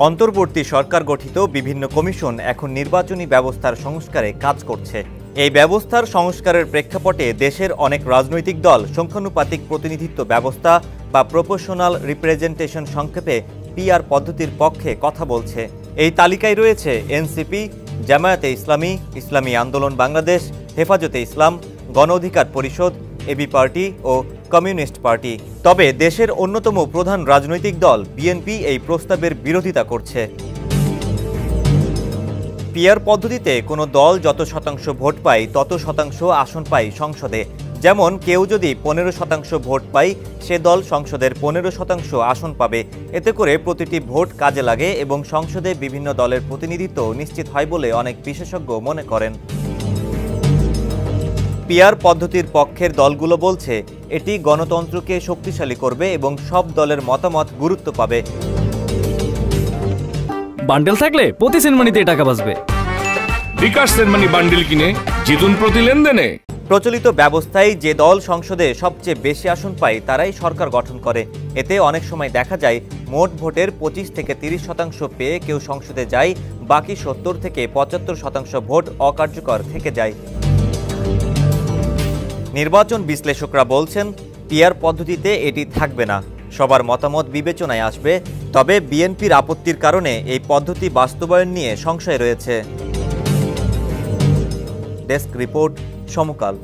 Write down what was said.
অন্তর্বর্তী সরকার গঠিত বিভিন্ন কমিশন এখন নির্বাচনী ব্যবস্থার সংস্কারে কাজ করছে। এই ব্যবস্থার সংস্কারের প্রেক্ষাপটে দেশের অনেক রাজনৈতিক দল সংখ্যানুপাতিক প্রতিনিধিত্ব ব্যবস্থা বা প্রপোর্শনাল রিপ্রেজেন্টেশন সংক্ষেপে পিআর পদ্ধতির পক্ষে কথা বলছে। এই তালিকায় রয়েছে এনসিপি, জামায়াতে ইসলামী, ইসলামী আন্দোলন বাংলাদেশ, হেফাজতে ইসলাম, গণ অধিকার পরিষদ, এবি পার্টি ও কমিউনিস্ট পার্টি। তবে দেশের অন্যতম প্রধান রাজনৈতিক দল বিএনপি এই প্রস্তাবের বিরোধিতা করছে। পিআর পদ্ধতিতে কোনো দল যত শতাংশ ভোট পায় তত শতাংশ আসন পায় সংসদে। যেমন কেউ যদি 15% ভোট পায় সে দল সংসদের 15% আসন পাবে। এতে করে প্রতিটি ভোট কাজে লাগে এবং সংসদে বিভিন্ন দলের প্রতিনিধিত্ব নিশ্চিত হয় বলে অনেক বিশেষজ্ঞ মনে করেন। পিআর পদ্ধতির পক্ষের দলগুলো বলছে এটি গণতন্ত্রকে শক্তিশালী করবে এবং সব দলের মতামত গুরুত্ব পাবে। বান্ডেল থাকলে প্রতি সেনমানিতে টাকা বাঁচবে। বিকাশ সেনমানি বান্ডেল কিনে জিতুন প্রতি লেনদেনে। প্রচলিত ব্যবস্থায় যে দল সংসদে সবচেয়ে বেশি আসন পায় তারাই সরকার গঠন করে। এতে অনেক সময় দেখা যায় মোট ভোটের 25 থেকে 30% পেয়ে কেউ সংসদে যায়, বাকি 70 থেকে 75% ভোট অকার্যকর থেকে যায়। নির্বাচন বিশ্লেষকরা বলছেন পিআর পদ্ধতিতে এটি থাকবে না, সবার মতামত বিবেচনায় আসবে। তবে বিএনপির আপত্তির কারণে এই পদ্ধতি বাস্তবায়ন নিয়ে সংশয় রয়েছে। ডেস্ক রিপোর্ট, সমকাল।